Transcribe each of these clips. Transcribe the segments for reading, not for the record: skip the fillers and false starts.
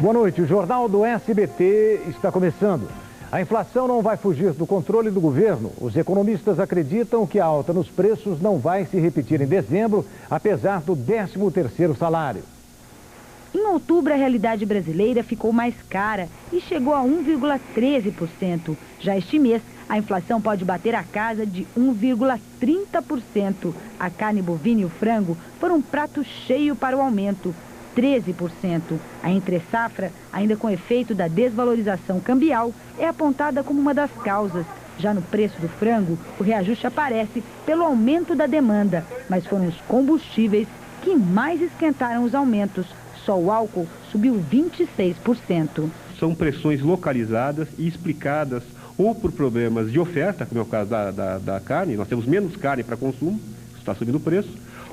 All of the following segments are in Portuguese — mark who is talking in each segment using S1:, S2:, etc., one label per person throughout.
S1: Boa noite, o Jornal do SBT está começando. A inflação não vai fugir do controle do governo. Os economistas acreditam que a alta nos preços não vai se repetir em dezembro, apesar do 13º salário.
S2: Em outubro, a realidade brasileira ficou mais cara e chegou a 1,13%. Já este mês, a inflação pode bater a casa de 1,30%. A carne bovina e o frango foram um prato cheio para o aumento, 13%. A entre-safra, ainda com efeito da desvalorização cambial, é apontada como uma das causas. Já no preço do frango, o reajuste aparece pelo aumento da demanda, mas foram os combustíveis que mais esquentaram os aumentos. Só o álcool subiu 26%.
S3: São pressões localizadas e explicadas ou por problemas de oferta, como é o caso da carne, nós temos menos carne para consumo, está subindo o preço,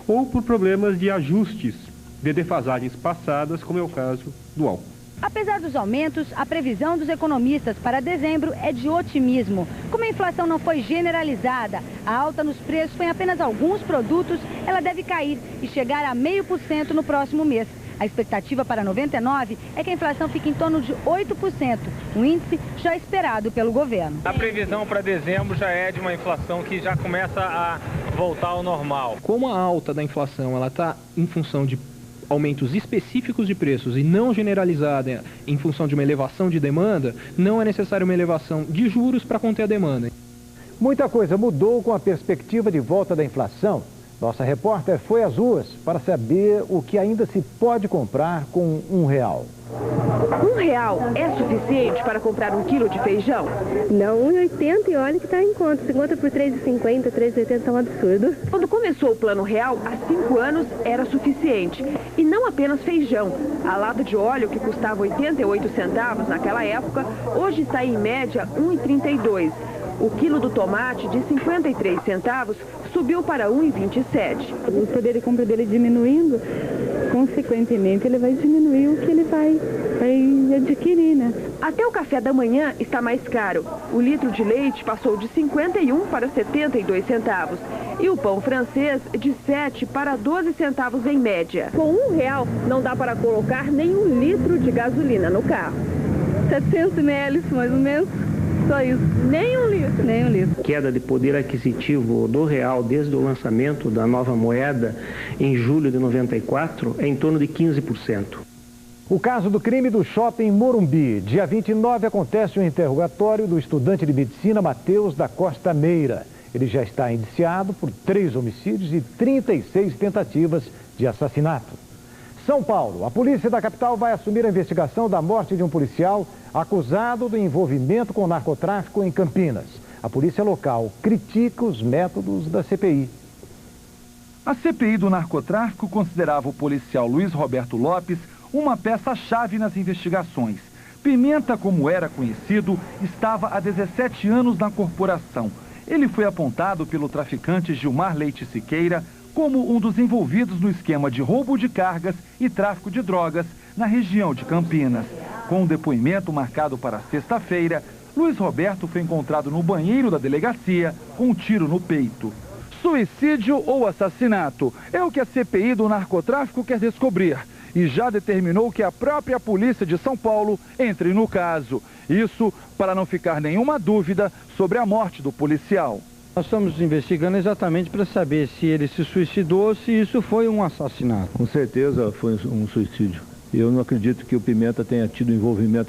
S3: ou por problemas de ajustes de defasagens passadas, como é o caso do álcool.
S2: Apesar dos aumentos, a previsão dos economistas para dezembro é de otimismo. Como a inflação não foi generalizada, a alta nos preços foi em apenas alguns produtos, ela deve cair e chegar a 0,5% no próximo mês. A expectativa para 99 é que a inflação fique em torno de 8%, um índice já esperado pelo governo.
S4: A previsão para dezembro já é de uma inflação que já começa a voltar ao normal.
S5: Como a alta da inflação ela está em função de aumentos específicos de preços e não generalizada em função de uma elevação de demanda, não é necessário uma elevação de juros para conter a demanda.
S1: Muita coisa mudou com a perspectiva de volta da inflação. Nossa repórter foi às ruas para saber o que ainda se pode comprar com R$1.
S6: R$1 é suficiente para comprar 1 quilo de feijão?
S7: Não, R$1,80 e olha que está em conta. Se encontra por R$3,50, R$3,80 é um absurdo.
S6: Quando começou o Plano Real, há 5 anos era suficiente. E não apenas feijão. A lata de óleo, que custava 88 centavos naquela época, hoje está em média R$1,32. O quilo do tomate, de 53 centavos, subiu para 1,27.
S7: O poder de compra dele diminuindo, consequentemente, ele vai diminuir o que ele vai adquirir, né?
S6: Até o café da manhã está mais caro. O litro de leite passou de 51 para 72 centavos. E o pão francês de 7 para 12 centavos em média.
S7: Com R$1 não dá para colocar nem 1 litro de gasolina no carro. 700 ml, mais ou menos. Só isso, nem 1 litro. Nem 1 litro.
S8: Queda de poder aquisitivo do real desde o lançamento da nova moeda em julho de 94 é em torno de 15%.
S1: O caso do crime do shopping Morumbi. Dia 29 acontece o interrogatório do estudante de medicina Matheus da Costa Meira. Ele já está indiciado por 3 homicídios e 36 tentativas de assassinato. São Paulo, a polícia da capital vai assumir a investigação da morte de um policial acusado do envolvimento com narcotráfico em Campinas. A polícia local critica os métodos da CPI.
S9: A CPI do narcotráfico considerava o policial Luiz Roberto Lopes uma peça-chave nas investigações. Pimenta, como era conhecido, estava há 17 anos na corporação. Ele foi apontado pelo traficante Gilmar Leite Siqueira como um dos envolvidos no esquema de roubo de cargas e tráfico de drogas na região de Campinas. Com um depoimento marcado para sexta-feira, Luiz Roberto foi encontrado no banheiro da delegacia com um tiro no peito. Suicídio ou assassinato? É o que a CPI do narcotráfico quer descobrir. E já determinou que a própria polícia de São Paulo entre no caso. Isso para não ficar nenhuma dúvida sobre a morte do policial.
S10: Nós estamos investigando exatamente para saber se ele se suicidou ou se isso foi um assassinato.
S11: Com certeza foi um suicídio. Eu não acredito que o Pimenta tenha tido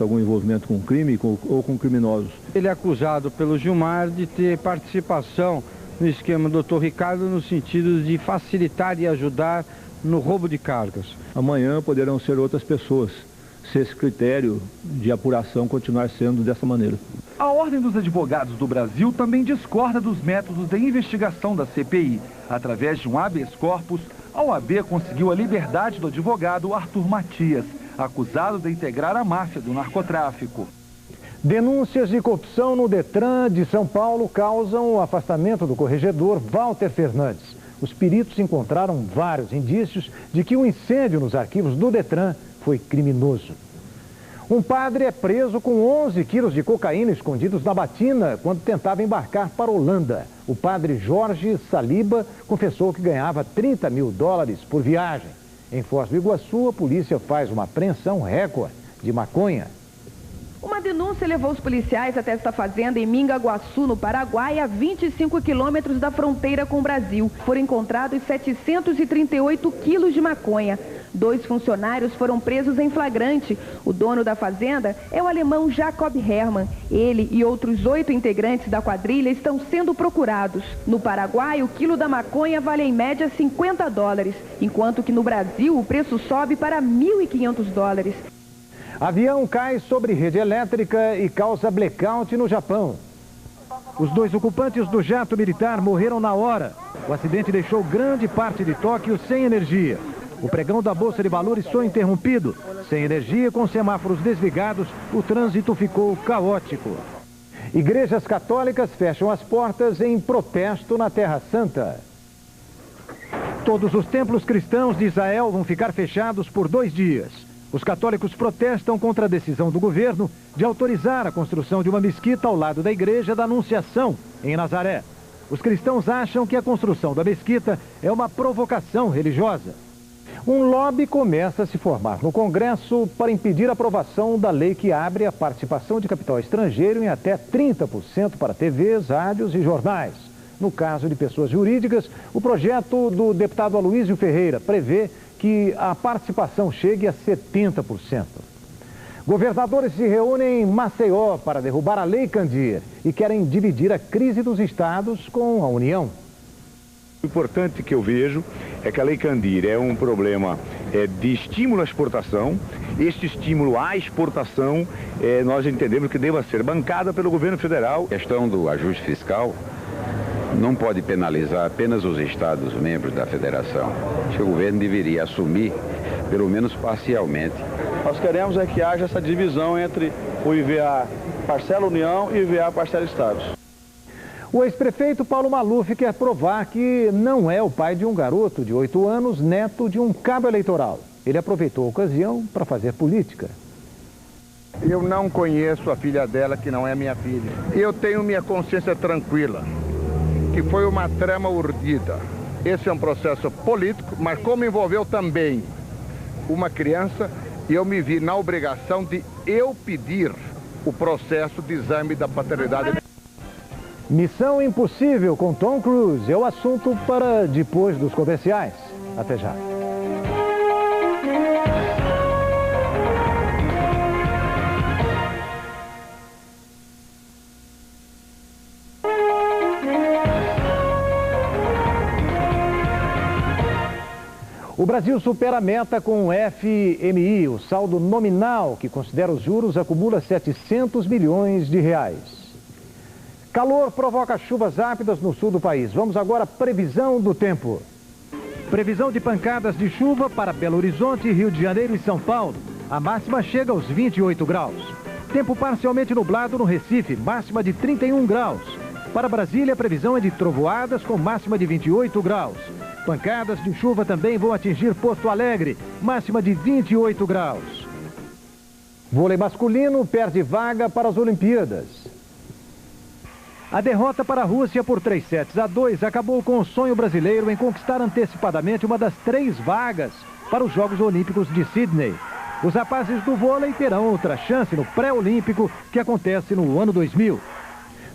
S11: algum envolvimento com crime ou com criminosos.
S10: Ele é acusado pelo Gilmar de ter participação no esquema do Dr. Ricardo no sentido de facilitar e ajudar no roubo de cargas.
S11: Amanhã poderão ser outras pessoas, se esse critério de apuração continuar sendo dessa maneira.
S9: A Ordem dos Advogados do Brasil também discorda dos métodos de investigação da CPI. Através de um habeas corpus, a OAB conseguiu a liberdade do advogado Arthur Matias, acusado de integrar a máfia do narcotráfico.
S1: Denúncias de corrupção no Detran de São Paulo causam o afastamento do corregedor Walter Fernandes. Os peritos encontraram vários indícios de que o incêndio nos arquivos do Detran foi criminoso. Um padre é preso com 11 quilos de cocaína escondidos na batina quando tentava embarcar para a Holanda. O padre Jorge Saliba confessou que ganhava $30 mil por viagem. Em Foz do Iguaçu, a polícia faz uma apreensão recorde de maconha.
S6: Uma denúncia levou os policiais até esta fazenda em Mingaguaçu, no Paraguai, a 25 quilômetros da fronteira com o Brasil. Foram encontrados 738 quilos de maconha. 2 funcionários foram presos em flagrante. O dono da fazenda é o alemão Jacob Hermann. Ele e outros 8 integrantes da quadrilha estão sendo procurados. No Paraguai, o quilo da maconha vale em média $50, enquanto que no Brasil o preço sobe para $1.500.
S1: Avião cai sobre rede elétrica e causa blackout no Japão. Os 2 ocupantes do jato militar morreram na hora. O acidente deixou grande parte de Tóquio sem energia. O pregão da Bolsa de Valores foi interrompido. Sem energia, com semáforos desligados, o trânsito ficou caótico. Igrejas católicas fecham as portas em protesto na Terra Santa. Todos os templos cristãos de Israel vão ficar fechados por 2 dias. Os católicos protestam contra a decisão do governo de autorizar a construção de uma mesquita ao lado da Igreja da Anunciação, em Nazaré. Os cristãos acham que a construção da mesquita é uma provocação religiosa. Um lobby começa a se formar no Congresso para impedir a aprovação da lei que abre a participação de capital estrangeiro em até 30% para TVs, rádios e jornais. No caso de pessoas jurídicas, o projeto do deputado Aloísio Ferreira prevê que a participação chegue a 70%. Governadores se reúnem em Maceió para derrubar a Lei Candir e querem dividir a crise dos estados com a União.
S12: O importante que eu vejo é que a Lei Candir é um problema de estímulo à exportação. Este estímulo à exportação, nós entendemos que deva ser bancada pelo governo federal.
S13: A questão do ajuste fiscal não pode penalizar apenas os estados membros da federação. Acho que o governo deveria assumir, pelo menos parcialmente.
S14: Nós queremos que haja essa divisão entre o IVA parcela União e o IVA parcela Estados.
S1: O ex-prefeito Paulo Maluf quer provar que não é o pai de um garoto de 8 anos, neto de um cabo eleitoral. Ele aproveitou a ocasião para fazer política.
S15: Eu não conheço a filha dela, que não é minha filha. Eu tenho minha consciência tranquila, que foi uma trama urdida. Esse é um processo político, mas como envolveu também uma criança, eu me vi na obrigação de eu pedir o processo de exame da paternidade.
S1: Missão Impossível com Tom Cruise é o assunto para depois dos comerciais. Até já. O Brasil supera a meta com o FMI. O saldo nominal, que considera os juros, acumula 700 bilhões de reais. Calor provoca chuvas rápidas no sul do país. Vamos agora à previsão do tempo. Previsão de pancadas de chuva para Belo Horizonte, Rio de Janeiro e São Paulo. A máxima chega aos 28 graus. Tempo parcialmente nublado no Recife, máxima de 31 graus. Para Brasília, a previsão é de trovoadas com máxima de 28 graus. Pancadas de chuva também vão atingir Porto Alegre, máxima de 28 graus. Vôlei masculino perde vaga para as Olimpíadas. A derrota para a Rússia por 3-2 acabou com o sonho brasileiro em conquistar antecipadamente uma das 3 vagas para os Jogos Olímpicos de Sydney. Os rapazes do vôlei terão outra chance no pré-olímpico que acontece no ano 2000.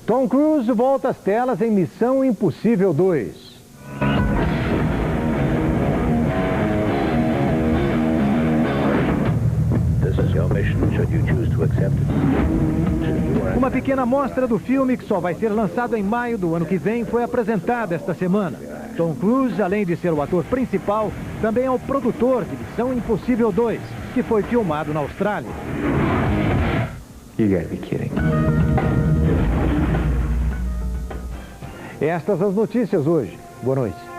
S1: Tom Cruise volta às telas em Missão Impossível 2. Uma pequena amostra do filme, que só vai ser lançado em maio do ano que vem, foi apresentada esta semana. Tom Cruise, além de ser o ator principal, também é o produtor de Missão Impossível 2, que foi filmado na Austrália.
S13: You gotta be kidding.
S1: Estas as notícias hoje. Boa noite.